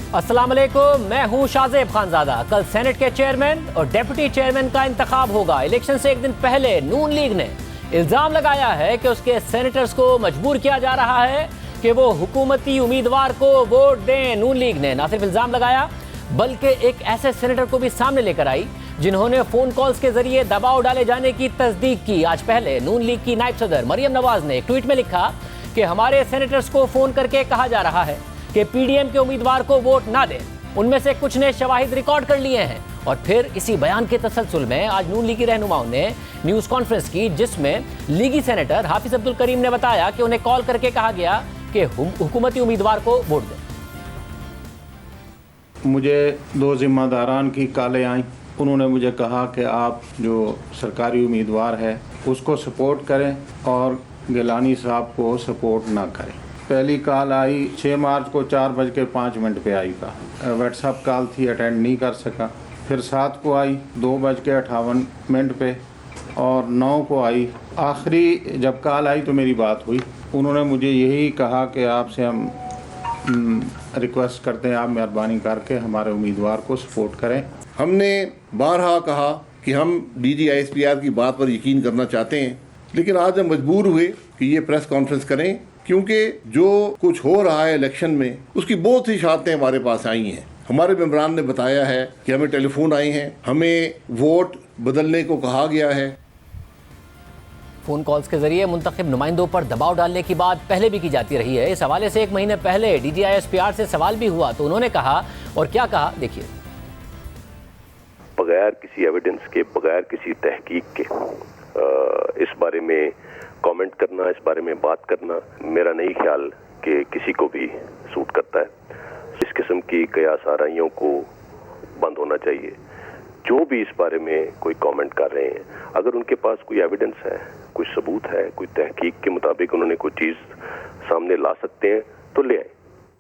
अस्सलाम वालेकुम, मैं हूं शाहजेब खानजादा। कल सेनेट के चेयरमैन और डेप्यूटी चेयरमैन का इंतखाब होगा। इलेक्शन से एक दिन पहले नून लीग ने इल्जाम लगाया है कि उसके सेनेटर्स को मजबूर किया जा रहा है कि वो हुकूमती उम्मीदवार को वोट दें। नून लीग ने न सिर्फ इल्जाम लगाया बल्कि एक ऐसे सेनेटर को भी सामने लेकर आई जिन्होंने फोन कॉल्स के जरिए दबाव डाले जाने की तस्दीक की। आज पहले नून लीग की नायब सदर मरियम नवाज ने एक ट्वीट में लिखा कि हमारे सेनेटर्स को फोन करके कहा जा रहा है कि पीडीएम के उम्मीदवार को वोट ना दें। उनमें से कुछ ने शवाहिद रिकॉर्ड कर लिए हैं। और फिर इसी बयान के तसलसल में आज नून लीगी रहनुमाओं ने न्यूज कॉन्फ्रेंस की, जिसमें लीगी सेनेटर हाफिज अब्दुल करीम ने बताया कि उन्हें कॉल करके कहा गया कि हुकूमती उम्मीदवार को वोट दें। मुझे दो जिम्मेदारान की कॉलें आई। उन्होंने मुझे कहा कि आप जो सरकारी उम्मीदवार है उसको सपोर्ट करें और गिलानी साहब को सपोर्ट ना करें। पहली कॉल आई 6 मार्च को 4:05 पे आई का व्हाट्सएप कॉल थी, अटेंड नहीं कर सका। फिर 7 को आई 2:58 पे और 9 को आई। आखिरी जब कॉल आई तो मेरी बात हुई। उन्होंने मुझे यही कहा कि आपसे हम रिक्वेस्ट करते हैं, आप मेहरबानी करके हमारे उम्मीदवार को सपोर्ट करें। हमने बारहा कहा कि हम DGISPR की बात पर यकीन करना चाहते हैं, लेकिन आज हम मजबूर हुए कि ये प्रेस कॉन्फ्रेंस करें, क्योंकि जो कुछ हो रहा है इलेक्शन में उसकी बहुत सी शहादतें हमारे पास आई हैं। हमारे मेंबरान ने बताया है कि हमें टेलीफोन आए हैं, हमें वोट बदलने को कहा गया है। फोन कॉल्स के जरिए मुंतखब नुमाइंदों पर दबाव डालने की बात पहले भी की जाती रही है। इस हवाले से 1 महीने पहले DGISPR से सवाल भी हुआ तो उन्होंने कहा, और क्या कहा देखिए। बगैर किसी एविडेंस के, बगैर किसी तहकीक के इस बारे में कमेंट करना, इस बारे में बात करना मेरा नहीं ख्याल कि किसी को भी सूट करता है। इस किस्म की कयास आराइयों को बंद होना चाहिए। जो भी इस बारे में कोई कमेंट कर रहे हैं, अगर उनके पास कोई एविडेंस है, कोई सबूत है, कोई तहकीक के मुताबिक उन्होंने कोई चीज़ सामने ला सकते हैं तो ले आए,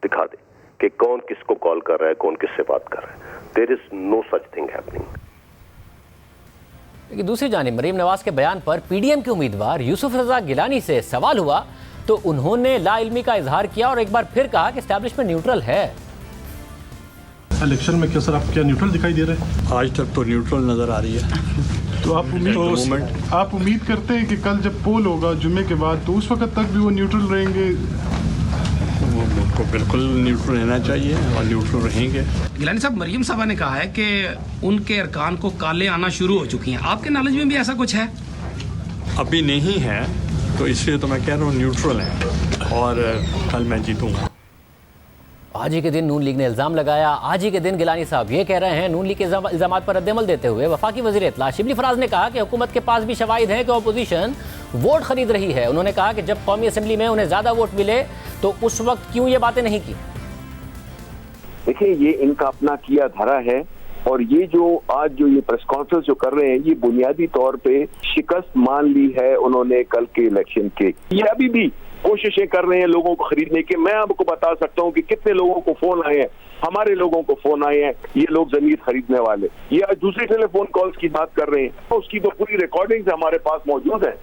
दिखा दें कि कौन किसको कॉल कर रहा है, कौन किससे बात कर रहा है। There is no such thing happening. लेकिन दूसरी जानिब मरीम नवाज के बयान पर पीडीएम के उम्मीदवार यूसुफ रजा गिलानी से सवाल हुआ तो उन्होंने लाइल्मी का इजहार किया और एक बार फिर कहा कि एस्टैब्लिशमेंट न्यूट्रल है। इलेक्शन में क्या सर आप क्या न्यूट्रल दिखाई दे रहे हैं? आज तक तो न्यूट्रल नजर आ रही है। तो आप उम्मीद करते हैं कि कल जब पोल होगा जुम्मे के बाद तो उस वक्त तक भी वो न्यूट्रल रहेंगे? उनको बिल्कुल न्यूट्रल रहना चाहिए और न्यूट्रल रहेंगे। गिलानी साहब, मरियम साहबा ने कहा है कि उनके अरकान को काले आना शुरू हो चुकी हैं। आपके नॉलेज में भी ऐसा कुछ है? अभी नहीं है, तो इसलिए तो मैं कह रहा हूँ न्यूट्रल है और कल मैं जीतूंगा। आज ही के दिन नून लीग ने इल्ज़ाम लगाया। आज ही के दिन गिलानी साहब ये कह रहे हैं, नून लीग के इल्ज़ामात पर रद्दअमल देते हुए वफाकी वज़ीर इत्तला शिबली फराज ने कहा कि हुकूमत के पास भी शवाहिद हैं कि अपोजिशन वोट खरीद रही है। उन्होंने कहा कि जब कौमी असम्बली में उन्हें ज़्यादा वोट मिले तो उस वक्त क्यों ये बातें नहीं की। देखिए, ये इनका अपना किया धरा है और ये जो आज जो ये प्रेस कॉन्फ्रेंस जो कर रहे हैं, ये बुनियादी तौर पे शिकस्त मान ली है उन्होंने कल के इलेक्शन के। ये अभी भी कोशिशें कर रहे हैं लोगों को खरीदने के। मैं आपको बता सकता हूं कि कितने लोगों को फोन आए हैं, हमारे लोगों को फोन आए हैं, ये लोग जमीर खरीदने वाले। ये आज दूसरी टेलीफोन कॉल्स की बात कर रहे हैं, तो उसकी तो पूरी रिकॉर्डिंग्स हमारे पास मौजूद है।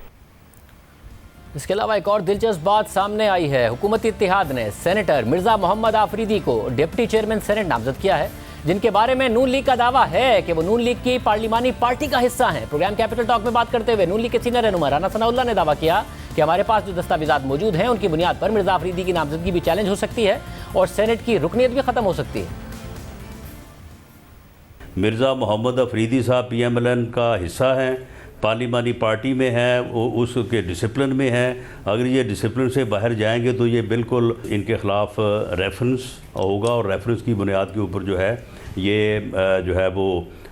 इसके अलावा एक और दिलचस्प बात सामने आई है। हुकूमती इत्तेहाद ने सेनेटर मिर्जा मोहम्मद आफरीदी को डिप्टी चेयरमैन सेनेट नामजद किया है, जिनके बारे में नून लीग का दावा है कि वो नून लीग की पार्लिमानी पार्टी का हिस्सा हैं। प्रोग्राम कैपिटल टॉक में बात करते हुए नून लीग के सीनियर रहनुमा राना सनाउल्लाह ने दावा किया कि हमारे पास जो दस्तावेजात मौजूद हैं उनकी बुनियाद पर मिर्जा आफरीदी की नामजदगी भी चैलेंज हो सकती है और सेनेट की रुकनीत भी खत्म हो सकती है। मिर्ज़ा मोहम्मद अफरीदी साहब PMLN का हिस्सा हैं, पार्लिमानी पार्टी में है, वो उसके डिसिप्लिन में है। अगर ये डिसिप्लिन से बाहर जाएंगे तो ये बिल्कुल इनके ख़िलाफ़ रेफरेंस होगा और रेफरेंस की बुनियाद के ऊपर जो है ये जो है वो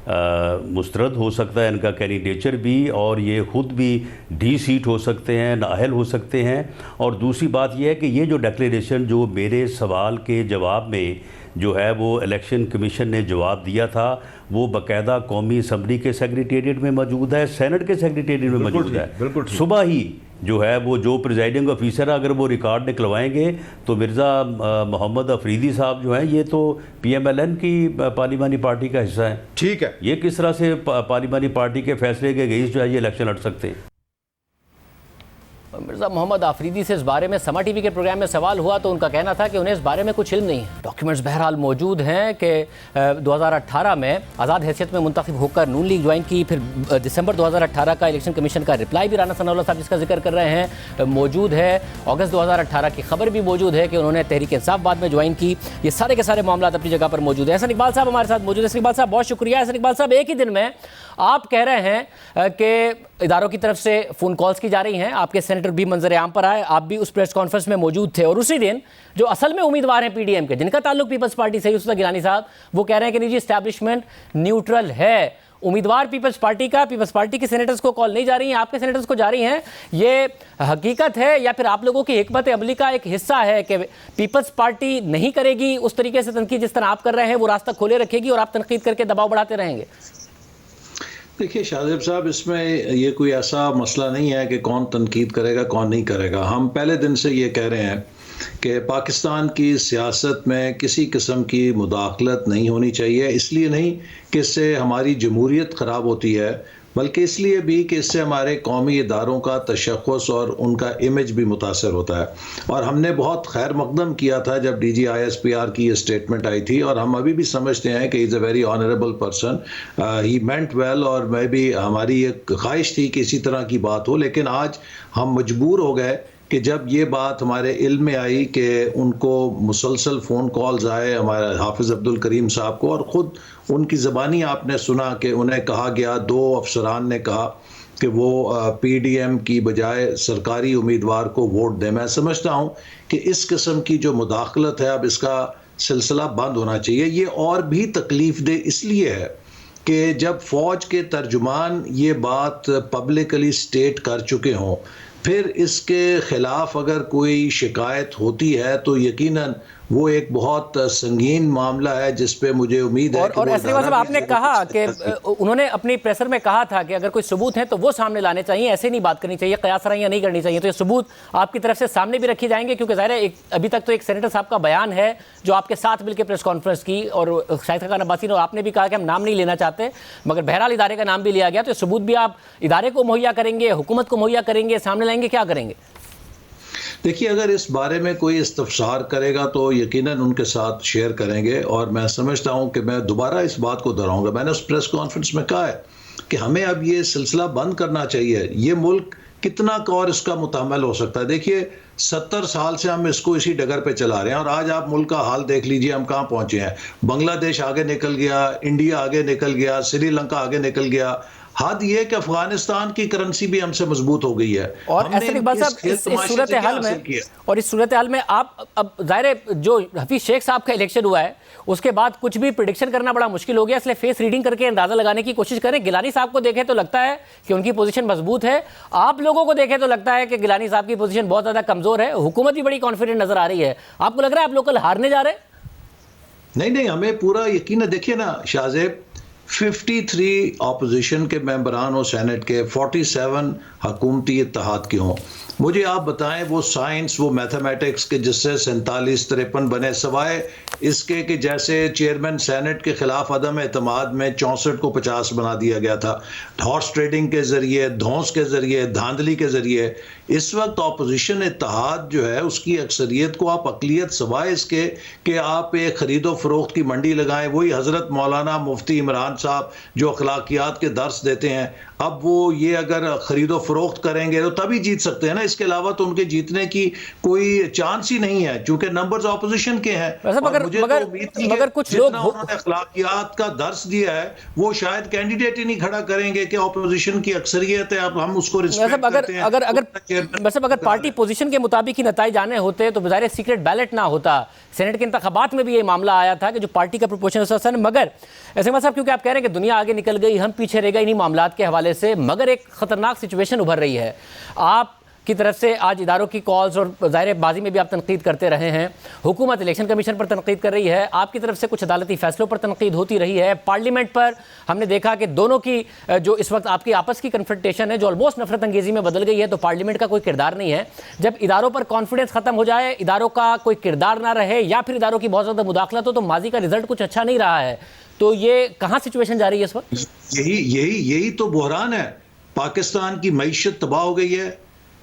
मुस्तरद हो सकता है इनका कैंडिडेचर भी, और ये ख़ुद भी डी-सीट हो सकते हैं, नाअहल हो सकते हैं। और दूसरी बात यह है कि ये जो डिक्लेरेशन जो मेरे सवाल के जवाब में जो है वो इलेक्शन कमीशन ने जवाब दिया था, वो बाकायदा कौमी असम्बली के सेक्रेटेरिएट में मौजूद है, सेनेट के सेक्रेटेरिएट में मौजूद है। सुबह ही जो है वो जो प्रिजाइडिंग ऑफिसर अगर वो रिकॉर्ड निकलवाएंगे तो मिर्ज़ा मोहम्मद अफरीदी साहब जो हैं ये तो PMLN की पार्लिमानी पार्टी का हिस्सा है। ठीक है, ये किस तरह से पार्लिमानी पार्टी के फैसले के अगेंस्ट जो है ये इलेक्शन लड़ सकते हैं? मिर्ज़ा मोहम्मद आफरीदी से इस बारे में समा टीवी के प्रोग्राम में सवाल हुआ तो उनका कहना था कि उन्हें इस बारे में कुछ इल्म नहीं है। डॉक्यूमेंट्स बहरहाल मौजूद हैं कि 2018 में आज़ाद हैसियत में मुंतखब होकर नून लीग ज्वाइन की, फिर दिसंबर 2018 का इलेक्शन कमीशन का रिप्लाई भी राना सनाउल्लाह साहब जिसका जिक्र कर रहे हैं मौजूद है। अगस्त 2018 की खबर भी मौजूद है कि उन्होंने तहरीक इंसाफ बाद में ज्वाइन की। ये सारे के सारे मामला अपनी जगह पर मौजूद है। हसन इकबाल साहब हमारे साथ मौजूद है। हसन इकबाल साहब बहुत शुक्रिया। हसन इकबाल साहब, एक ही दिन में आप कह रहे हैं कि इदारों की तरफ से फ़ोन कॉल्स की जा रही हैं, आपके सेनेटर भी मंजर आम पर आए, आप भी उस प्रेस कॉन्फ्रेंस में मौजूद थे, और उसी दिन जो असल में उम्मीदवार हैं पीडीएम के, जिनका ताल्लुक पीपल्स पार्टी से, यूसुफ गिलानी साहब, वो कह रहे हैं कि निजी एस्टैब्लिशमेंट न्यूट्रल है। उम्मीदवार पीपल्स पार्टी का, पीपल्स पार्टी के सेनेटर्स को कॉल नहीं जा रही हैं, आपके सेनेटर्स को जा रही हैं। ये हकीकत है या फिर आप लोगों की हिकमत अमली का एक हिस्सा है कि पीपल्स पार्टी नहीं करेगी उस तरीके से तनकीद जिस तरह आप कर रहे हैं, वो रास्ता खोले रखेगी और आप तनकीद करके दबाव बढ़ाते रहेंगे? देखिए शाहजेब साहब, इसमें ये कोई ऐसा मसला नहीं है कि कौन तनकीद करेगा कौन नहीं करेगा। हम पहले दिन से ये कह रहे हैं कि पाकिस्तान की सियासत में किसी किस्म की मुदाखलत नहीं होनी चाहिए। इसलिए नहीं कि इससे हमारी जमहूरियत ख़राब होती है, बल्कि इसलिए भी कि इससे हमारे कौमी इदारों का तशख़्ख़ुस और उनका इमेज भी मुतासर होता है। और हमने बहुत खैर मकदम किया था जब DGISPR की ये स्टेटमेंट आई थी, और हम अभी भी समझते हैं कि is a very honourable person, he meant well, और मैं भी, हमारी एक ख्वाहिश थी कि इसी तरह की बात हो। लेकिन आज हम मजबूर हो गए कि जब ये बात हमारे इल्म में आई कि उनको मुसलसल फ़ोन कॉल्स आए हमारे हाफिज़ अब्दुल करीम साहब को, और ख़ुद उनकी ज़बानी आपने सुना कि उन्हें कहा गया, 2 अफसरान ने कहा कि वो PDM की बजाय सरकारी उम्मीदवार को वोट दें। मैं समझता हूँ कि इस किस्म की जो मुदाखलत है, अब इसका सिलसिला बंद होना चाहिए। ये और भी तकलीफ़ दे इसलिए है कि जब फ़ौज के तर्जुमान ये बात पब्लिकली स्टेट कर चुके हों, फिर इसके ख़िलाफ़ अगर कोई शिकायत होती है तो यकीनन वो एक बहुत संगीन मामला है जिस पे मुझे उम्मीद है। और ऐसे मतलब आपने कहा कि उन्होंने अपनी प्रेसर में कहा था कि अगर कोई सबूत है तो वो सामने लाने चाहिए, ऐसे नहीं बात करनी चाहिए, कयासराइयाँ नहीं करनी चाहिए। तो ये सबूत आपकी तरफ से सामने भी रखे जाएंगे, क्योंकि ज़ाहिर है अभी तक तो एक सेनेटर साहब का बयान है जो आपके साथ मिलकर प्रेस कॉन्फ्रेंस की, और शाहिद खान अब्बासी ने और आपने भी कहा कि हम नाम नहीं लेना चाहते, मगर बहरहाल इदारे का नाम भी लिया गया। तो सबूत भी आप इदारे को मुहैया करेंगे, हुकूमत को मुहैया करेंगे, सामने लाएंगे, क्या करेंगे? देखिए, अगर इस बारे में कोई इस्तफसार करेगा तो यकीनन उनके साथ शेयर करेंगे, और मैं समझता हूं कि मैं दोबारा इस बात को दोहराऊंगा। मैंने उस प्रेस कॉन्फ्रेंस में कहा है कि हमें अब ये सिलसिला बंद करना चाहिए। ये मुल्क कितना और इसका मुतहम्मल हो सकता है? देखिए, 70 साल से हम इसको इसी डगर पे चला रहे हैं, और आज आप मुल्क का हाल देख लीजिए, हम कहाँ पहुंचे हैं। बांग्लादेश आगे निकल गया, इंडिया आगे निकल गया, श्रीलंका आगे निकल गया। हद ये कि अफगानिस्तान की करेंसी भी हमसे मजबूत हो गई है। और ऐसे इकबाल साहब, इस सूरत हाल में आप, अब जाहिर जो हफीज शेख साहब का इलेक्शन हुआ है उसके बाद कुछ भी प्रेडिक्शन करना बड़ा मुश्किल हो गया, इसलिए फेस रीडिंग करके अंदाजा लगाने की कोशिश करें। गिलानी साहब को देखें तो लगता है कि उनकी पोजीशन मजबूत है, आप लोगों को देखें तो लगता है कि गिलानी साहब की पोजीशन बहुत ज़्यादा कमज़ोर है, हुकूमत भी बड़ी कॉन्फिडेंट नजर आ रही है। आपको लग रहा है आप लोग कल हारने जा रहे हैं? नहीं, हमें पूरा यकीन है। देखिए ना शाहजेब, 53 अपोजिशन के मेंबरान हो सेनेट के, 47 हुकूमती इत्तेहाद के हों। मुझे आप बताएं वो साइंस, वो मैथमेटिक्स के जिससे 47-53 बने, सवाए इसके कि जैसे चेयरमैन सेनेट के खिलाफ अदम एतमाद में 64 को 50 बना दिया गया था, हॉर्स ट्रेडिंग के जरिए, धौंस के जरिए, धांधली के जरिए। इस वक्त अपोजिशन इत्तेहाद जो है उसकी अक्सरियत को आप अकलियत, सवाए इसके कि आप एक खरीदो फरोख्त की मंडी लगाएं। वही हज़रत मौलाना मुफ्ती इमरान साहब जो अखलाकियात के दर्स देते हैं, अब वो ये अगर खरीदो फरोख्त करेंगे तो तभी जीत सकते हैं ना, इसके अलावा तो उनके जीतने की कोई चांस ही नहीं है, क्योंकि नंबर्स ऑपोजिशन के हैं। मगर कुछ लोग उन्होंने अखलाकियात का दर्स दिया है, वो शायद कैंडिडेट ही नहीं खड़ा करेंगे कि ऑपोजिशन की अक्सरियत है, अब हम उसको रिस्पेक्ट करते हैं। अगर पार्टी पोजीशन के मुताबिक ही नताइज आने होते तो बजाय सीक्रेट बैलेट ना होता। सेनेट के इंतखाबात में भी ये मामला आया था कि जो पार्टी का प्रोपोर्शन, मगर ऐसे साहब क्योंकि आप कह रहे हैं कि दुनिया आगे निकल गई, हम पीछे रह गए इन्हीं मामलात के हवाले से, मगर एक खतरनाक सिचुएशन उभर रही है। आप की तरफ से आज इदारों की कॉल्स और ज़ाहिर बाजी में भी आप तनकीद करते रहे हैं, हुकूमत इलेक्शन कमीशन पर तनकीद कर रही है, आपकी तरफ से कुछ अदालती फैसलों पर तनकीद होती रही है, पार्लियामेंट पर हमने देखा कि दोनों की जो इस वक्त आपकी आपस की कन्फ्रंटेशन है जो ऑलमोस्ट नफरत अंगेजी में बदल गई है, तो पार्लियामेंट का कोई किरदार नहीं है। जब इदारों पर कॉन्फिडेंस खत्म हो जाए, इदारों का कोई किरदार ना रहे, या फिर इदारों की बहुत ज़्यादा मुदाखलत हो, तो माजी का रिजल्ट कुछ अच्छा नहीं रहा है। तो ये कहाँ सिचुएशन जा रही है इस वक्त? यही तो बहरान है। पाकिस्तान की मईशत तबाह हो गई है,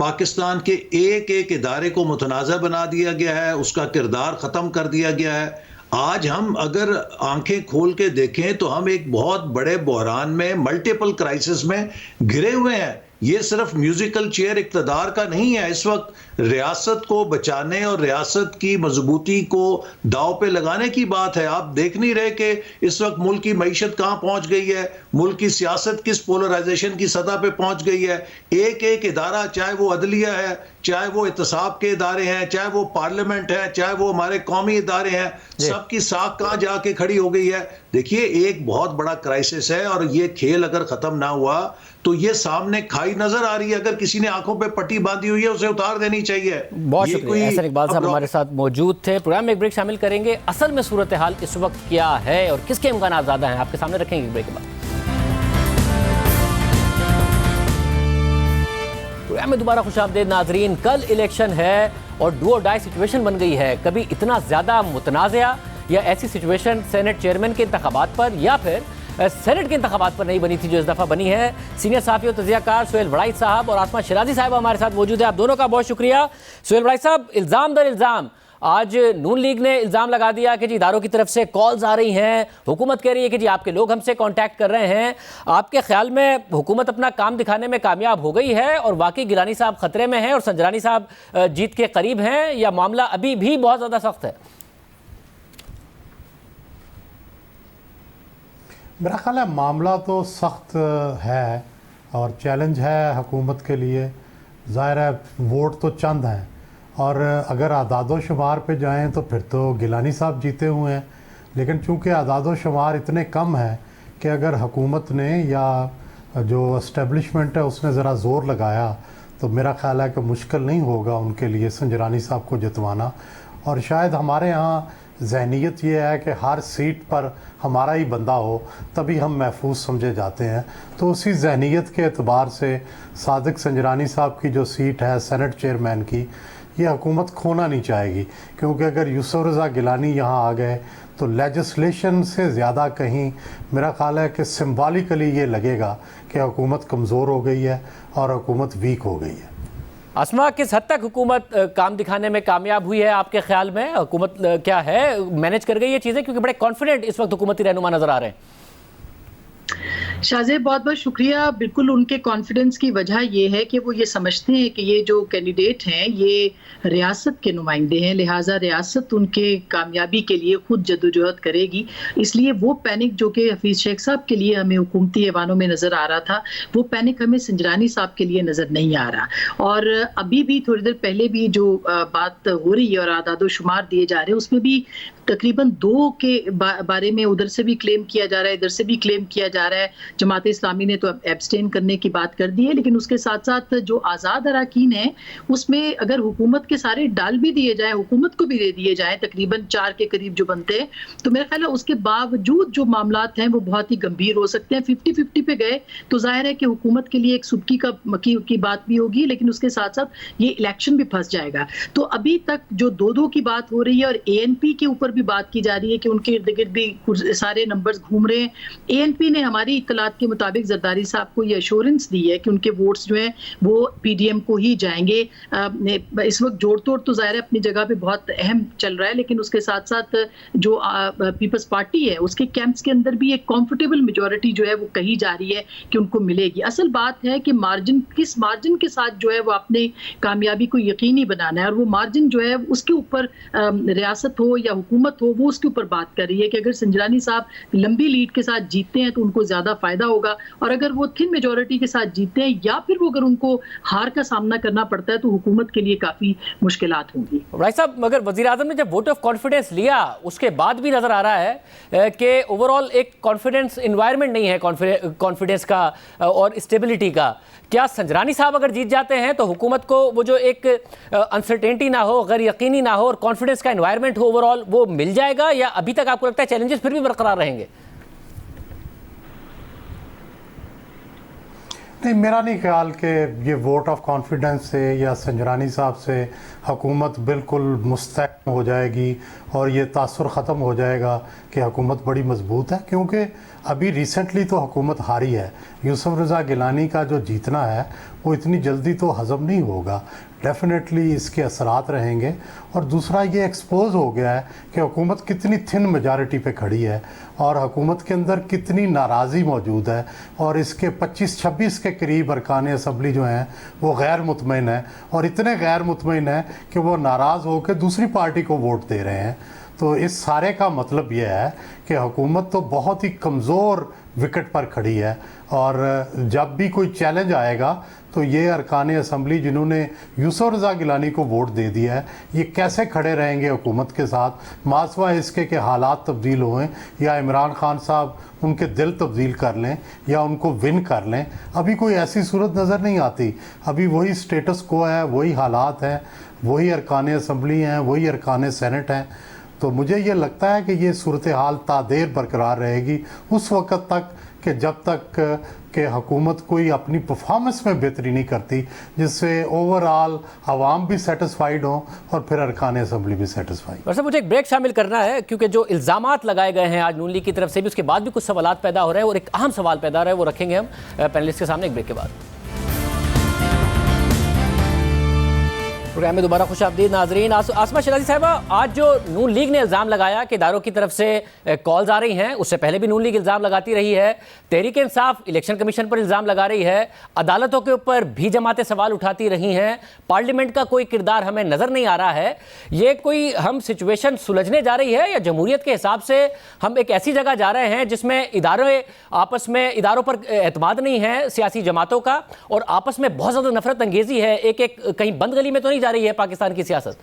पाकिस्तान के एक एक इदारे को मुतनाज़ा बना दिया गया है, उसका किरदार ख़त्म कर दिया गया है। आज हम अगर आंखें खोल के देखें तो हम एक बहुत बड़े बहरान में, मल्टीपल क्राइसिस में घिरे हुए हैं। ये सिर्फ म्यूजिकल चेयर इक़्तिदार का नहीं है, इस वक्त रियासत को बचाने और रियासत की मजबूती को दाव पे लगाने की बात है। आप देख नहीं रहे कि इस वक्त मुल्क की मईशत कहाँ पहुँच गई है, मुल्क की सियासत किस पोलराइजेशन की सतह पे पहुँच गई है। एक एक इदारा, चाहे वो अदलिया है, चाहे वो एहतसाब के इदारे हैं, चाहे वो पार्लियामेंट है, चाहे वो हमारे कौमी इदारे हैं, सबकी साख कहाँ जाके खड़ी हो गई है। देखिए, एक बहुत बड़ा क्राइसिस है और ये खेल अगर ख़त्म ना हुआ तो ये सामने खाई नजर आ रही है। अगर किसी ने आंखों पे पट्टी बांधी हुई है उसे उतार देनी चाहिए। बहुत शुक्रिया। एहसान इकबाल साहब हमारे साथ मौजूद थे। प्रोग्राम में एक ब्रेक शामिल करेंगे। असल में सूरत हाल इस वक्त क्या है और किसके इम्कान ज़्यादा हैं, आपके सामने रखेंगे ब्रेक के बाद। प्रोग्राम में दोबारा खुशामदीद नाजरीन। कल इलेक्शन है और डू और डाई सिचुएशन बन गई है। कभी इतना ज़्यादा मुतनाज़ा या ऐसी सिचुएशन सेनेट चेयरमैन के इंतखाबात पर या फिर सेनेट के इंतखाबात पर नहीं बनी थी जो इस दफ़ा बनी है। सीनियर सहाफ़ी और तज़ियाकार सुहेल वड़ाई साहब और आसमा शिराजी साहब हमारे साथ मौजूद है। आप दोनों का बहुत शुक्रिया। सुहेल वड़ाई साहब, इल्ज़ाम दर इल्ज़ाम आज नून लीग ने इल्ज़ाम लगा दिया कि जी इदारों की तरफ से कॉल्स आ रही हैं, हुकूमत कह रही है कि जी आपके लोग हमसे कांटेक्ट कर रहे हैं। आपके ख्याल में हुकूमत अपना काम दिखाने में कामयाब हो गई है और वाकई गिलानी साहब खतरे में हैं और संजरानी साहब जीत के करीब हैं, या मामला अभी भी बहुत ज़्यादा सख्त है? मेरा ख्याल है मामला तो सख्त है और चैलेंज है हुकूमत के लिए। ज़ाहिर है वोट तो चंद हैं और अगर आदादो शुमार पे जाएं तो फिर तो गिलानी साहब जीते हुए हैं, लेकिन चूंकि आदादो शुमार इतने कम हैं कि अगर हुकूमत ने या जो इस्टेब्लिशमेंट है उसने ज़रा ज़ोर लगाया तो मेरा ख्याल है कि मुश्किल नहीं होगा उनके लिए संजरानी साहब को जितवाना। और शायद हमारे यहाँ जहनीत ये है कि हर सीट पर हमारा ही बंदा हो तभी हम महफूज समझे जाते हैं। तो उसी जहनीत के एतबार से सादिक संजरानी साहब की जो सीट है सेनेट चेयरमैन की, ये हुकूमत खोना नहीं चाहेगी, क्योंकि अगर यूसुफ रज़ा गिलानी यहाँ आ गए तो लेजिस्लेशन से ज़्यादा कहीं मेरा ख्याल है कि सिम्बॉलिकली ये लगेगा कि हुकूमत कमज़ोर हो गई है और हुकूमत वीक हो गई है। आसमा, किस हद तक हुकूमत काम दिखाने में कामयाब हुई है आपके ख्याल में? हुकूमत क्या है, मैनेज कर गई ये चीज़ें? क्योंकि बड़े कॉन्फिडेंट इस वक्त हुकूमती रहनुमा नजर आ रहे हैं। शाहजेब, बहुत बहुत शुक्रिया। बिल्कुल उनके कॉन्फिडेंस की वजह ये है कि वो ये समझते हैं कि ये जो कैंडिडेट हैं ये रियासत के नुमाइंदे हैं, लिहाजा रियासत उनके कामयाबी के लिए खुद जद्दोजहद करेगी। इसलिए वो पैनिक जो कि हफीज़ शेख साहब के लिए हमें हुकूमती ऐवानों में नज़र आ रहा था, वो पैनिक हमें संजरानी साहब के लिए नज़र नहीं आ रहा। और अभी भी थोड़ी देर पहले भी जो बात हो रही है और आदादो शुमार दिए जा रहे हैं उसमें भी तकरीबन 2 के बारे में उधर से भी क्लेम किया जा रहा है, इधर से भी क्लेम किया जा रहा है। जमात इस्लामी ने तो अब एब्सटेन करने की बात कर दी है, लेकिन उसके साथ साथ जो आज़ाद अराकीन है उसमें अगर हुकूमत के सारे डाल भी दिए जाएं, हुकूमत को भी दे दिए जाएं, तकरीबन 4 के करीब जो बनते हैं, तो मेरा ख्याल है उसके बावजूद जो मामलात हैं वो बहुत ही गंभीर हो सकते हैं। 50-50 पे गए तो जाहिर है कि हुकूमत के लिए एक सुबकी की बात भी होगी, लेकिन उसके साथ साथ ये इलेक्शन भी फंस जाएगा। तो अभी तक जो 2-2 की बात हो रही है और ANP के ऊपर भी बात की जा रही है कि उनके इर्द गिर्द भी सारे नंबर्स घूम रहे हैं। ANP ने हमारी इत्तलात के मुताबिक जरदारी साहब को ये एश्योरेंस दी है कि उनके वोट्स जो हैं वो PDM को ही जाएंगे। इस वक्त जोड़ तोड़ तो ज़ाहिर है अपनी जगह पे बहुत अहम चल रहा है, लेकिन उसके साथ साथ जो पीपल्स पार्टी है उसके कैंप्स के अंदर भी एक कंफर्टेबल मेजॉरिटी जो है वो कही जा रही है कि उनको मिलेगी। असल बात है कि किस मार्जिन के साथ जो है वो अपने कामयाबी को यकीनी बनाना है, और वो मार्जिन जो है उसके ऊपर रियासत हो या हुकूमत हो वो उसके ऊपर बात कर रही है कि अगर संजरानी साहब लंबी लीड के साथ जीतते हैं तो उनको ज़्यादा फायदा होगा, और अगर वो थिन मेजॉरिटी के साथ जीतते हैं या फिर वो अगर उनको हार का सामना करना पड़ता है तो हुकूमत के लिए काफ़ी मुश्किलात होंगी। भाई साहब, मगर वज़ीर आज़म ने जब वोट ऑफ कॉन्फिडेंस लिया उसके बाद भी नज़र आ रहा है कि ओवरऑल एक कॉन्फिडेंस इन्वायरमेंट नहीं है कॉन्फिडेंस का और स्टेबिलिटी का। क्या संजरानी साहब अगर जीत जाते हैं तो हुकूमत को वो जो एक अनसर्टेनिटी ना हो, गैर यकीनी ना हो और कॉन्फिडेंस का इन्वायरमेंट हो ओवरऑल, वो मिल जाएगा, या अभी तक आपको लगता है चैलेंजेस फिर भी बरकरार रहेंगे? नहीं, मेरा नहीं ख्याल कि ये वोट ऑफ कॉन्फिडेंस से या संजरानी साहब से हुकूमत बिल्कुल मुस्तहकम हो जाएगी और ये तासुर ख़त्म हो जाएगा कि हुकूमत बड़ी मजबूत है, क्योंकि अभी रिसेंटली तो हुकूमत हारी है। यूसुफ रज़ा गिलानी का जो जीतना है वो इतनी जल्दी तो हज़म नहीं होगा। डेफिनेटली इसके असरात रहेंगे। और दूसरा ये एक्सपोज हो गया है कि हुकूमत कितनी थिन मेजॉरिटी पे खड़ी है और हुकूमत के अंदर कितनी नाराज़ी मौजूद है, और इसके 25-26 के करीब अरकान असम्बली जो हैं वो गैर मुतमईन है, और इतने गैर मुतमईन है कि वो नाराज़ होकर दूसरी पार्टी को वोट दे रहे हैं। तो इस सारे का मतलब ये है कि हुकूमत तो बहुत ही कमज़ोर विकेट पर खड़ी है, और जब भी कोई चैलेंज आएगा तो ये अरकान असम्बली जिन्होंने यूसुफ रज़ा गिलानी को वोट दे दिया है, ये कैसे खड़े रहेंगे हुकूमत के साथ, मासवा इसके के हालात तब्दील हुए या इमरान खान साहब उनके दिल तब्दील कर लें या उनको विन कर लें। अभी कोई ऐसी सूरत नज़र नहीं आती। अभी वही स्टेटस को है, वही हालात हैं, वही अरकान असम्बली हैं, वही अरकान सेनेट हैं। तो मुझे ये लगता है कि ये सूरत हाल तादेर बरकरार रहेगी उस वक़्त तक कि जब तक कि हुकूमत कोई अपनी परफॉर्मेंस में बेहतरी नहीं करती जिससे ओवरऑल आवाम भी सेटिस्फाइड हो और फिर अरकान असम्बली भी सेटिस्फाइड। वैसे मुझे एक ब्रेक शामिल करना है क्योंकि जो इल्ज़ामात लगाए गए हैं आज नून लीग की तरफ से भी, उसके बाद भी कुछ सवालात पैदा हो रहे हैं और एक अहम सवाल पैदा हो रहा है, वो रखेंगे हम पैनलिस्ट के सामने एक ब्रेक के बाद। प्रोग्राम में दोबारा खुशामदीद नाजरीन। आसमा शराजी साहिबा, आज जो नून लीग ने इल्ज़ाम लगाया कि इदारों की तरफ से कॉल्स आ रही हैं, उससे पहले भी नून लीग इल्ज़ाम लगाती रही है, तहरीक इंसाफ इलेक्शन कमीशन पर इल्ज़ाम लगा रही है, अदालतों के ऊपर भी जमातें सवाल उठाती रही हैं, पार्लियामेंट का कोई किरदार हमें नज़र नहीं आ रहा है। ये कोई हम सिचुएशन सुलझने जा रही है या जमहूरियत के हिसाब से हम एक ऐसी जगह जा रहे हैं जिसमें इदारे आपस में, इदारों पर एतमाद नहीं है सियासी जमातों का और आपस में बहुत ज़्यादा नफरत अंगेज़ी है, एक एक कहीं बंद गली में तो नहीं जा रही है पाकिस्तान की सियासत?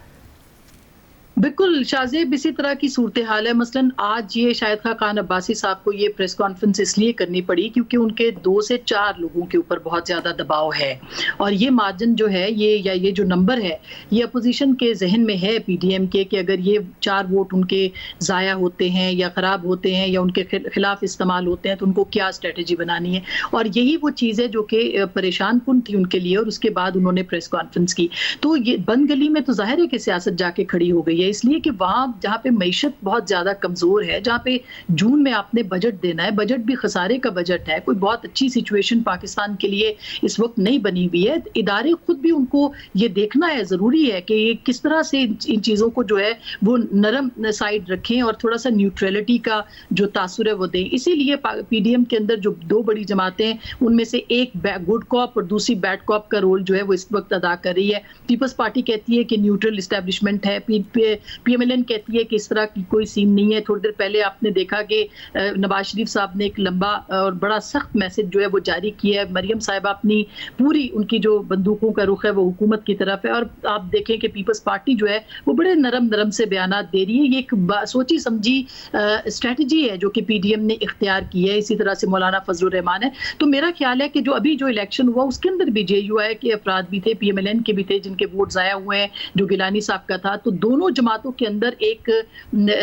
बिल्कुल शाहजेब, इसी तरह की सूरत हाल है। मसलन आज ये शाहिद खान अब्बासी साहब को ये प्रेस कॉन्फ्रेंस इसलिए करनी पड़ी क्योंकि उनके 2 से 4 लोगों के ऊपर बहुत ज़्यादा दबाव है, और ये मार्जिन जो है ये जो नंबर है ये अपोजिशन के जहन में है PDM के कि अगर ये 4 वोट उनके ज़ाया होते हैं या ख़राब होते हैं या उनके खिलाफ इस्तेमाल होते हैं तो उनको क्या स्ट्रेटजी बनानी है। और यही वो चीज़ है जो कि परेशान कुन थी उनके लिए, और उसके बाद उन्होंने प्रेस कॉन्फ्रेंस की। तो ये बंद गली में तो जाहिर है कि सियासत जाके खड़ी हो गई है, इसलिए कि वहां जहां पे मईशत बहुत ज्यादा कमजोर है, जहां पे जून में आपने बजट देना है, बजट भी खसारे का बजट है, कोई बहुत अच्छी सिचुएशन पाकिस्तान के लिए इस वक्त नहीं बनी हुई है। इदारे खुद भी उनको ये देखना है, जरूरी है कि ये किस तरह से इन चीजों को जो है वो नरम साइड रखें और थोड़ा सा न्यूट्रलिटी का जो तासुर है वो दें। इसीलिए PDM के अंदर जो 2 बड़ी जमातें उनमें से एक गुड कॉप और दूसरी बैड कॉप का रोल जो है वो इस वक्त अदा कर रही है। पीपल्स पार्टी कहती है कि न्यूट्रल इस्टेब्लिशमेंट है, PMLN कहती है कि इस तरह की कोई सीन नहीं है। थोड़ी देर पहले आपने देखा कि नवाज शरीफ साहब ने एक लंबा और बड़ा सख्त मैसेज जो है वो जारी किया है। मरियम साहिबा अपनी पूरी उनकी जो बंदूकों का रुख है वो हुकूमत की तरफ है, और आप देखें कि पीपल्स पार्टी जो है वो बड़े नरम से बयानात दे रही है। ये एक सोची समझी स्ट्रेटजी है जो कि PDM ने इख्तियार की है। इसी तरह से मौलाना फजलुर रहमान है। तो मेरा ख्याल है कि जो अभी जो इलेक्शन हुआ उसके अंदर भी JUI के अफराद भी थे, PMLN के भी थे जिनके वोट ज़ाया हुए हैं, जो गिलानी साहब का था। तो दोनों जमातों के अंदर एक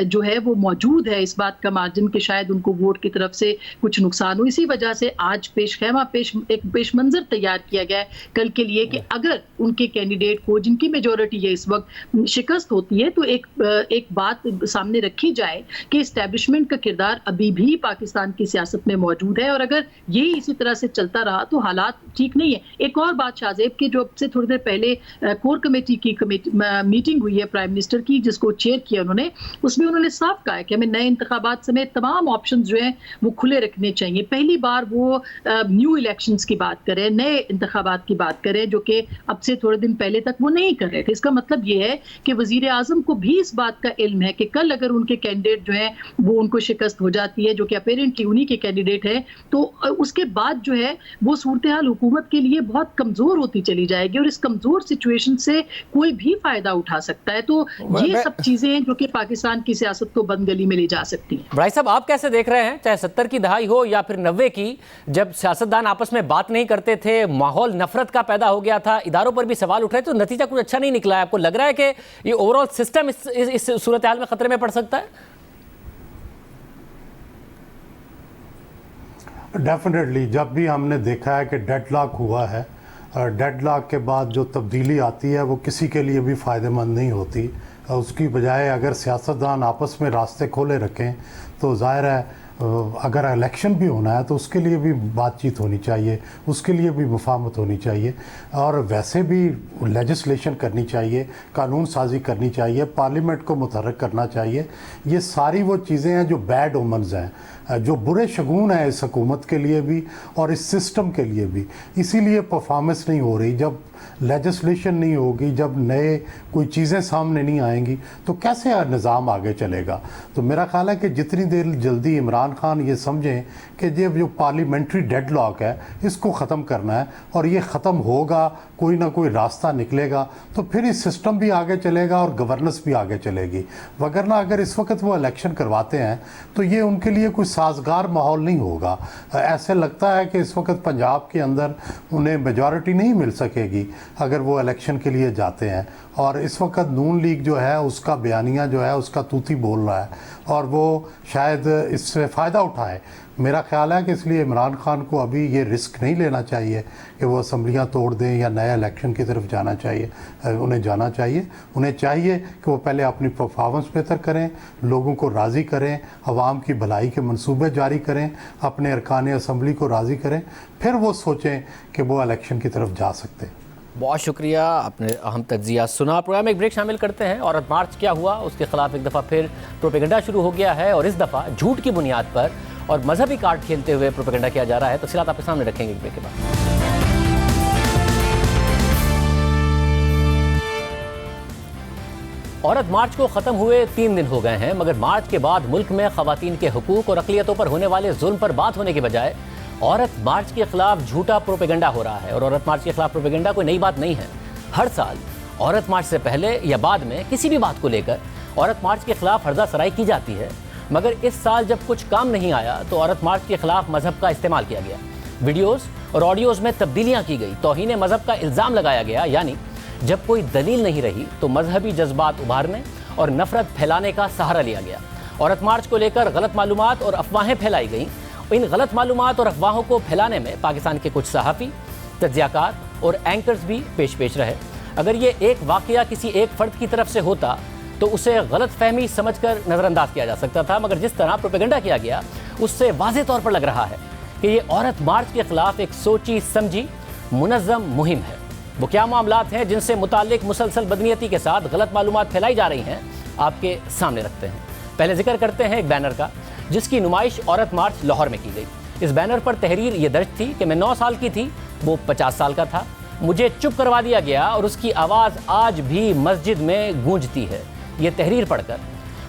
जो है वो मौजूद है इस बात का मार्जिन कि शायद उनको वोट की तरफ से कुछ नुकसान हो। इसी वजह से आज एक पेश मंजर तैयार किया गया है कल के लिए कि अगर उनके कैंडिडेट को, जिनकी मेजोरिटी है इस वक्त, शिकस्त होती है तो एक बात सामने रखी जाए कि इस्टेब्लिशमेंट का किरदार अभी भी पाकिस्तान की सियासत में मौजूद है, और अगर ये इसी तरह से चलता रहा तो हालात ठीक नहीं है। एक और बात शाहजेब की, जो अब से थोड़ी देर पहले कोर कमेटी की मीटिंग हुई है प्राइम मिनिस्टर की, जिसको चेयर किया उन्होंने, उसमें उन्होंने साफ कहा है कि हमें नए इंतखाबात समेत तमाम ऑप्शन जो हैं वो खुले रखने चाहिए। पहली बार वो न्यू इलेक्शंस की बात करें, नए इंतखाबात की बात करें, जो कि अब से थोड़े दिन पहले तक वो नहीं कर रहे थे। इसका मतलब ये है कि वजीर आजम को भी इस बात का इल्म है कि कल अगर उनके कैंडिडेट जो है वो उनको शिकस्त हो जाती है, जो कि अपेरेंटली उन्हीं के कैंडिडेट है, तो उसके बाद जो है वो सूरत हाल हुकूमत के लिए बहुत कमजोर होती चली जाएगी, और इस कमजोर सिचुएशन से कोई भी फायदा उठा सकता है। तो ये सब चीजें हैं जो कि पाकिस्तान की सियासत को बंद गली में ले जा सकती हैं। भाई साहब, आप कैसे देख रहे हैं, चाहे 70 की दहाई हो या फिर 90 की, जब सियासतदान आपस में बात नहीं करते थे, माहौल नफरत का पैदा हो गया था, इदारों पर भी सवाल उठ रहे, तो नतीजा कुछ अच्छा नहीं निकला है। आपको लग रहा है कि ये ओवरऑल सिस्टम इस सूरत हाल में खतरे में पड़ सकता है? डेफिनेटली जब भी हमने देखा है कि डेडलॉक हुआ है, डेडलॉक के बाद जो तब्दीली आती है वो किसी के लिए भी फ़ायदेमंद नहीं होती। उसकी बजाय अगर सियासतदान आपस में रास्ते खोले रखें तो ज़ाहिर है अगर इलेक्शन भी होना है तो उसके लिए भी बातचीत होनी चाहिए, उसके लिए भी मुफाहमत होनी चाहिए, और वैसे भी लेजिस्लेशन करनी चाहिए, कानून साजी करनी चाहिए, पार्लियामेंट को मुतहर्रिक करना चाहिए। ये सारी वो चीज़ें हैं जो बैड ओमन्स हैं, जो बुरे शगुन हैं इस हुकूमत के लिए भी और इस सिस्टम के लिए भी। इसीलिए परफॉर्मेंस नहीं हो रही। जब लेजिस्लेशन नहीं होगी, जब नए कोई चीज़ें सामने नहीं आएंगी तो कैसे निज़ाम आगे चलेगा। तो मेरा ख्याल है कि जितनी देर जल्दी इमरान खान ये समझें कि ये जो पार्लियामेंट्री डेडलॉक है इसको ख़त्म करना है और ये ख़त्म होगा, कोई ना कोई रास्ता निकलेगा, तो फिर इस सिस्टम भी आगे चलेगा और गवर्नेंस भी आगे चलेगी। वगरना अगर इस वक्त वो इलेक्शन करवाते हैं तो ये उनके लिए कोई साजगार माहौल नहीं होगा। ऐसे लगता है कि इस वक्त पंजाब के अंदर उन्हें मेजॉरिटी नहीं मिल सकेगी अगर वो इलेक्शन के लिए जाते हैं। और इस वक्त नून लीग जो है उसका बयानिया जो है उसका तूती बोल रहा है और वो शायद इससे फ़ायदा उठाए। मेरा ख्याल है कि इसलिए इमरान खान को अभी ये रिस्क नहीं लेना चाहिए कि वो असम्बलियाँ तोड़ दें या नया इलेक्शन की तरफ जाना चाहिए। उन्हें जाना चाहिए, उन्हें चाहिए कि वो पहले अपनी परफॉर्मेंस बेहतर करें, लोगों को राज़ी करें, अवाम की भलाई के मंसूबे जारी करें, अपने अरकान असम्बली को राज़ी करें, फिर वो सोचें कि वो इलेक्शन की तरफ जा सकते हैं। बहुत शुक्रिया, आपने अहम तज्जिया सुना। प्रोग्राम एक ब्रेक शामिल करते हैं। औरत मार्च क्या हुआ, उसके खिलाफ एक दफ़ा फिर प्रोपेगेंडा शुरू हो गया है और इस दफ़ा झूठ की बुनियाद पर और मजहबी कार्ड खेलते हुए प्रोपेगेंडा किया जा रहा है। तफसीलात आपके सामने रखेंगे एक ब्रेक के बाद। औरत मार्च को ख़त्म हुए 3 दिन हो गए हैं, मगर मार्च के बाद मुल्क में ख़वातीन के हुकूक और अक़लियतों पर होने वाले जुल्म पर बात होने के बजाय औरत मार्च के खिलाफ झूठा प्रोपेगेंडा हो रहा है। और औरत मार्च के खिलाफ प्रोपेगेंडा कोई नई बात नहीं है। हर साल औरत मार्च से पहले या बाद में किसी भी बात को लेकर औरत मार्च के खिलाफ हर्जा सराई की जाती है, मगर इस साल जब कुछ काम नहीं आया तो औरत मार्च के खिलाफ मजहब का इस्तेमाल किया गया। वीडियोस और ऑडियोज़ में तब्दीलियाँ की गई, तौहीन मजहब का इल्ज़ाम लगाया गया। यानी जब कोई दलील नहीं रही तो मजहबी जज्बात उभारने और नफरत फैलाने का सहारा लिया गया। औरत मार्च को लेकर गलत मालूमात और अफवाहें फैलाई गईं। इन गलत मालूमात और अफवाहों को फैलाने में पाकिस्तान के कुछ सहाफ़ी, तज्ज़ियाकार और एंकर्स भी पेश रहे। अगर ये एक वाक़या किसी एक फ़र्द की तरफ से होता तो उसे गलत फहमी समझ कर नज़रअंदाज किया जा सकता था, मगर जिस तरह प्रोपेगेंडा किया गया उससे वाज़ेह तौर पर लग रहा है कि ये औरत मार्च के ख़िलाफ़ एक सोची समझी मुनज़्ज़म मुहिम है। वो क्या मामलात हैं जिनसे मुताल्लिक मुसलसल बदनीयती के साथ गलत मालूमात फैलाई जा रही हैं, आपके सामने रखते हैं। पहले जिक्र करते हैं एक बैनर का जिसकी नुमाइश औरत मार्च लाहौर में की गई। इस बैनर पर तहरीर ये दर्ज थी कि मैं 9 साल की थी, वो 50 साल का था, मुझे चुप करवा दिया गया और उसकी आवाज़ आज भी मस्जिद में गूंजती है। ये तहरीर पढ़कर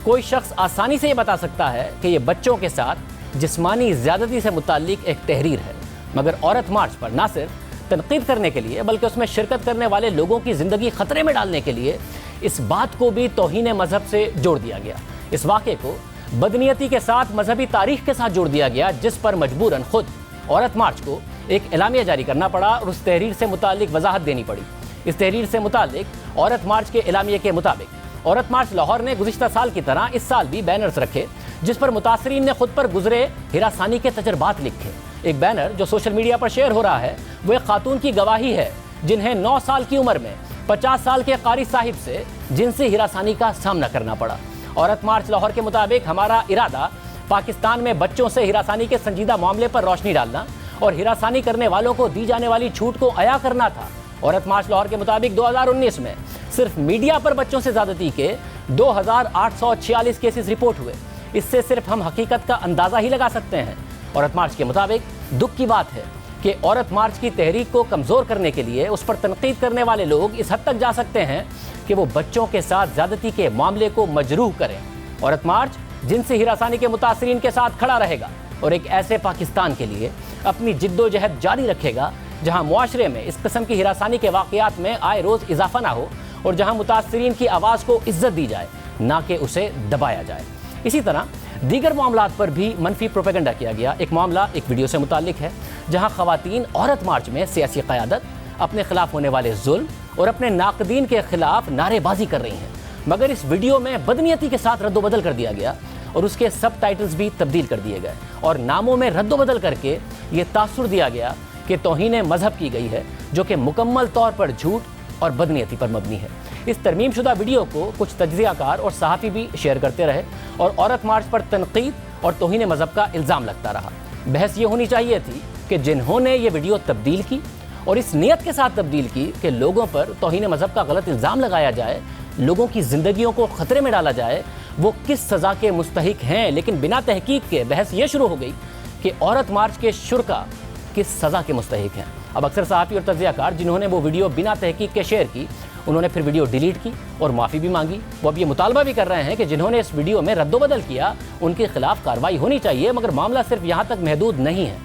कोई शख्स आसानी से ये बता सकता है कि ये बच्चों के साथ जिस्मानी ज़्यादती से मुताल्लिक एक तहरीर है, मगर औरत मार्च पर ना सिर्फ तनकीद करने के लिए बल्कि उसमें शिरकत करने वाले लोगों की ज़िंदगी ख़तरे में डालने के लिए इस बात को भी तौहीन मजहब से जोड़ दिया गया। इस वाक़े को बदनीयती के साथ मजहबी तारीख के साथ जोड़ दिया गया, जिस पर मजबूरन खुद औरत मार्च को एक एलामिया जारी करना पड़ा और उस तहरीर से मुताल्लिक वजाहत देनी पड़ी। इस तहरीर से मुताल्लिक औरत मार्च के एलामिया के मुताबिक औरत मार्च लाहौर ने गुज़िश्ता साल की तरह इस साल भी बैनर्स रखे जिस पर मुतासरीन ने खुद पर गुजरे हिरासानी के तजर्बात लिखे। एक बैनर जो सोशल मीडिया पर शेयर हो रहा है वो एक खातून की गवाही है जिन्हें 9 साल की उम्र में 50 साल के कारी साहिब से जिनसी हिरासानी का सामना करना पड़ा। औरत मार्च लाहौर के मुताबिक हमारा इरादा पाकिस्तान में बच्चों से हिरासानी के संजीदा मामले पर रोशनी डालना और हिरासानी करने वालों को दी जाने वाली छूट को अया करना था। औरत मार्च लाहौर के मुताबिक 2019 में सिर्फ मीडिया पर बच्चों से ज़्यादती के 2846 केसेस रिपोर्ट हुए। इससे सिर्फ हम हकीकत का अंदाज़ा ही लगा सकते हैं। औरत मार्च के मुताबिक दुख की बात है कि औरत मार्च की तहरीक को कमज़ोर करने के लिए उस पर तनकीद करने वाले लोग इस हद तक जा सकते हैं कि वो बच्चों के साथ ज़्यादती के मामले को मजरूह करें। औरत मार्च जिनसे हिरासानी के मुतासरीन के साथ खड़ा रहेगा और एक ऐसे पाकिस्तान के लिए अपनी जिद्दोजहद जारी रखेगा जहां मुआशरे में इस किस्म की हिरासानी के वाक़यात में आए रोज़ इजाफा ना हो और जहां मुतासरीन की आवाज़ को इज्जत दी जाए, ना कि उसे दबाया जाए। इसी तरह दीगर मामलात पर भी मनफी प्रोपेगेंडा किया गया। एक मामला एक वीडियो से मुताल्लिक है जहां ख़वातीन औरत मार्च में सियासी क़यादत, अपने खिलाफ होने वाले जुल्म और अपने नाक़दीन के खिलाफ नारेबाजी कर रही हैं, मगर इस वीडियो में बदनीयती के साथ रद्दोबदल कर दिया गया और उसके सब टाइटल्स भी तब्दील कर दिए गए और नामों में रद्दोबदल करके ये तासुर दिया गया कि तौहीन मजहब की गई है, जो कि मुकम्मल तौर पर झूठ और बदनीयती पर मबनी है। इस तरमीम शुदा वीडियो को कुछ तज्ज़ियाकार और सहाफ़ी भी शेयर करते रहे और औरत मार्च पर तनकीद और तौहीन मजहब का इल्ज़ाम लगता रहा। बहस ये होनी चाहिए थी कि जिन्होंने ये वीडियो तब्दील की और इस नियत के साथ तब्दील की कि लोगों पर तौहीन मजहब का गलत इल्ज़ाम लगाया जाए, लोगों की ज़िंदगियों को ख़तरे में डाला जाए, वो किस सज़ा के मुस्तहिक हैं। लेकिन बिना तहकीक के बहस ये शुरू हो गई कि औरत मार्च के शुरका किस सज़ा के मुस्तहिक हैं। अब अक्सर सहाफ़ी और तज़ियाकार जिन्होंने वो वीडियो बिना तहकीक के शेयर की, उन्होंने फिर वीडियो डिलीट की और माफ़ी भी मांगी। वो अब ये मुतालबा भी कर रहे हैं कि जिन्होंने इस वीडियो में रद्दोबदल किया उनके खिलाफ कार्रवाई होनी चाहिए। मगर मामला सिर्फ यहाँ तक महदूद नहीं है।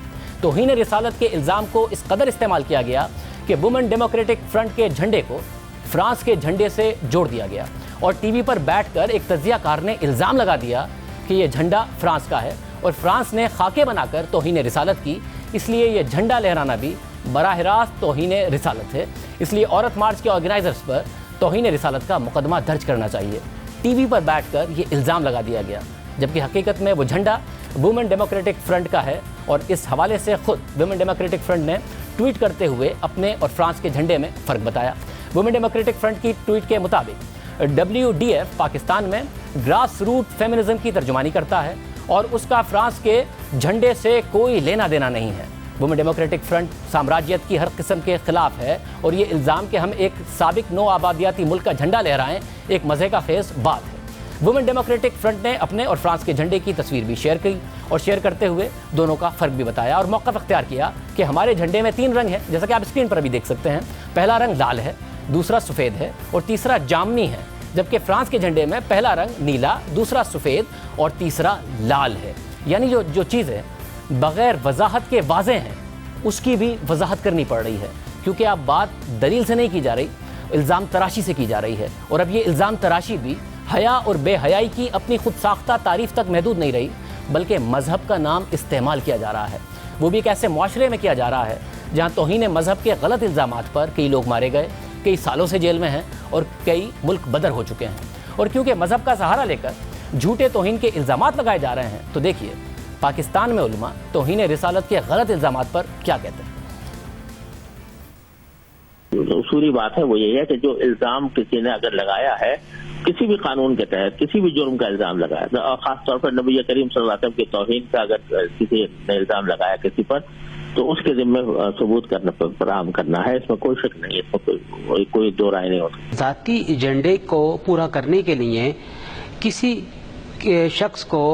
तौहीन रिसालत के इल्ज़ाम को इस कदर इस्तेमाल किया गया कि वुमेन डेमोक्रेटिक फ्रंट के झंडे को फ्रांस के झंडे से जोड़ दिया गया और टीवी पर बैठकर एक तज़ियाकार ने इल्ज़ाम लगा दिया कि यह झंडा फ्रांस का है और फ्रांस ने खाके बनाकर तौहीन रिसालत की, इसलिए यह झंडा लहराना भी बराह रास्त तौहीन रिसालत है। इसलिए औरत मार्च के ऑर्गेनाइजर्स पर तौहीन रिसालत का मुकदमा दर्ज करना चाहिए। टीवी पर बैठकर ये इल्ज़ाम लगा दिया गया, जबकि हकीकत में वो झंडा वुमेन डेमोक्रेटिक फ्रंट का है। और इस हवाले से खुद वुमेन डेमोक्रेटिक फ्रंट ने ट्वीट करते हुए अपने और फ्रांस के झंडे में फ़र्क बताया। वुमेन डेमोक्रेटिक फ्रंट की ट्वीट के मुताबिक WDF पाकिस्तान में ग्रास रूट फेमिनिज्म की तर्जुमानी करता है और उसका फ्रांस के झंडे से कोई लेना देना नहीं है। वुमेन डेमोक्रेटिक फ्रंट साम्राज्यत की हर किस्म के खिलाफ है और ये इल्ज़ाम कि हम एक साबिक नो आबादियाती मुल्क का झंडा लहराएं एक मज़े का खेज बात है। वुमेन डेमोक्रेटिक फ्रंट ने अपने और फ्रांस के झंडे की तस्वीर भी शेयर की और शेयर करते हुए दोनों का फ़र्क भी बताया और मौक़िफ़ अख्तियार किया कि हमारे झंडे में 3 रंग हैं, जैसा कि आप स्क्रीन पर भी देख सकते हैं। पहला रंग लाल है, दूसरा सफ़ेद है और तीसरा जामनी है, जबकि फ्रांस के झंडे में पहला रंग नीला, दूसरा सफ़ेद और तीसरा लाल है। यानी जो चीज़ें बग़ैर वजाहत के वाज़े हैं उसकी भी वजाहत करनी पड़ रही है, क्योंकि अब बात दलील से नहीं की जा रही, इल्ज़ाम तराशी से की जा रही है। और अब ये इल्ज़ाम तराशी भी हया और बेहयाई की अपनी खुद साख्ता तारीफ़ तक महदूद नहीं रही, बल्कि मज़हब का नाम इस्तेमाल किया जा रहा है। वो भी एक ऐसे माशरे में किया जा रहा है जहाँ तौहीन मज़हब के गलत इल्ज़ामात पर कई लोग मारे गए, कई सालों से जेल में हैं और कई मुल्क बदर हो चुके हैं। और क्योंकि मज़हब का सहारा लेकर झूठे तौहीन के इल्ज़ामात लगाए जा रहे हैं, तो देखिए पाकिस्तान में उलमा तौहीन रिसालत के गलत इल्ज़ामात पर क्या कहते हैं। उसूली बात है वो ये है कि जो इल्ज़ाम किसी ने अगर लगाया है किसी भी कानून के तहत किसी भी जुर्म का इल्ज़ाम लगाया, और ख़ासतौर पर नबी करीम सल्लल्लाहु अलैहि वसल्लम की तौहीन का अगर किसी ने इल्ज़ाम लगाया किसी पर, तो उसके ज़िम्मे सबूत करने पर फराहम करना है। इसमें कोई शक नहीं, इसमें कोई दो राय नहीं होती। ज़ाती एजेंडे को पूरा करने के लिए किसी के शख्स को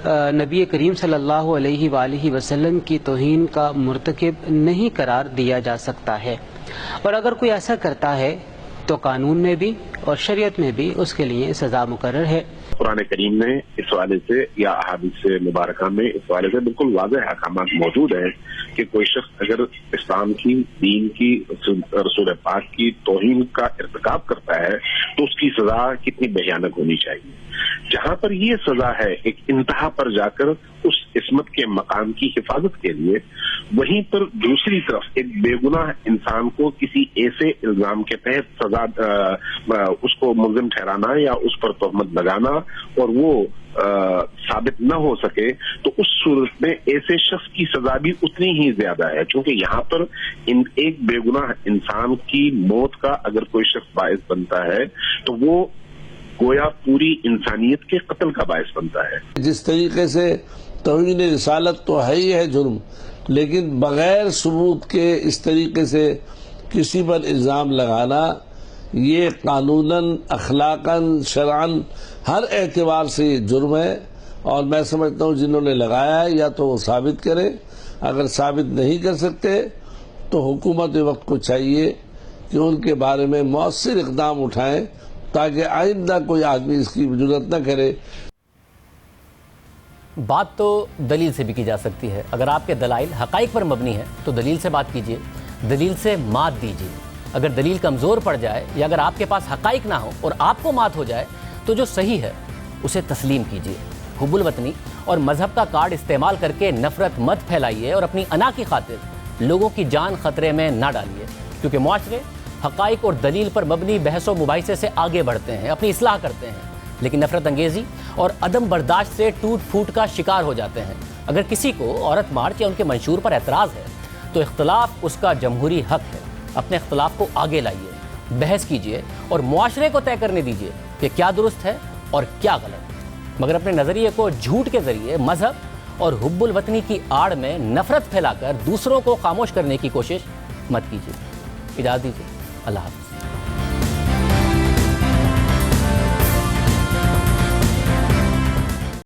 नबी करीम सल्लल्लाहु अलैहि वसल्लम की तौहीन का मुर्तकिब नहीं करार दिया जा सकता है। और अगर कोई ऐसा करता है तो कानून में भी और शरीयत में भी उसके लिए सजा मुकर्रर है। कुरान करीम में इस वाले से या अहादीस मुबारका में इस वाले से बिल्कुल वाज़ेह अहकाम मौजूद है कि कोई शख्स अगर इस्लाम की, दीन की, रसूल पाक की तौहीन का इर्तिकाब करता है तो उसकी सजा कितनी भयानक होनी चाहिए। जहां पर ये सजा है एक इंतहा पर जाकर उस इस्मत के मकाम की हिफाजत के लिए, वहीं पर दूसरी तरफ एक बेगुनाह इंसान को किसी ऐसे इल्जाम के तहत सजा उसको मुल्ज़िम ठहराना या उस पर तोहमत लगाना और वो साबित न हो सके, तो उस सूरत में ऐसे शख्स की सजा भी उतनी ही ज्यादा है। क्योंकि यहाँ पर एक बेगुनाह इंसान की मौत का अगर कोई शख्स बायस बनता है तो वो गोया पूरी इंसानियत के कत्ल का बायस बनता है। जिस तरीके से तौहीन रिसालत तो है ही है जुर्म, लेकिन बगैर सबूत के इस तरीके से किसी पर इल्ज़ाम लगाना ये कानूनन, अखलाकन, शरअन हर एतबार से ये जुर्म है। और मैं समझता हूँ जिन्होंने लगाया है या तो वो साबित करें, अगर साबित नहीं कर सकते तो हुकूमत वक्त को चाहिए कि उनके बारे में मौसर इक़दाम उठाएं ताकि आइंदा कोई आदमी इसकी जुर्रत न करे। बात तो दलील से भी की जा सकती है। अगर आपके दलाइल हक़ाइक़ पर मबनी है तो दलील से बात कीजिए, दलील से मात दीजिए। अगर दलील कमज़ोर पड़ जाए या अगर आपके पास हक़ाइक़ ना हो और आपको मात हो जाए तो जो सही है उसे तस्लीम कीजिए। हुब्बुल वतनी और मज़हब का कार्ड इस्तेमाल करके नफ़रत मत फैलाइए और अपनी अना की खातिर लोगों की जान ख़तरे में ना डालिए, क्योंकि मुआशरे हक़ाइक़ और दलील पर मबनी बहस व मुबाहिसे से आगे बढ़ते हैं, अपनी इस्लाह करते हैं, लेकिन नफ़रत अंगेज़ी और अदम बर्दाश्त से टूट फूट का शिकार हो जाते हैं। अगर किसी को औरत मार्च या उनके मंशूर पर एतराज़ है तो इख्तलाफ उसका जमहूरी हक़ है। अपने इख्तलाफ को आगे लाइए, बहस कीजिए और मुआशरे को तय करने दीजिए कि क्या दुरुस्त है और क्या गलत। मगर अपने नज़रिए को झूठ के ज़रिए मजहब और हुब्बुल वतनी की आड़ में नफरत फैलाकर दूसरों को खामोश करने की कोशिश मत कीजिए। इजाज़त दीजिए। अल्लाह हाफ़िज़।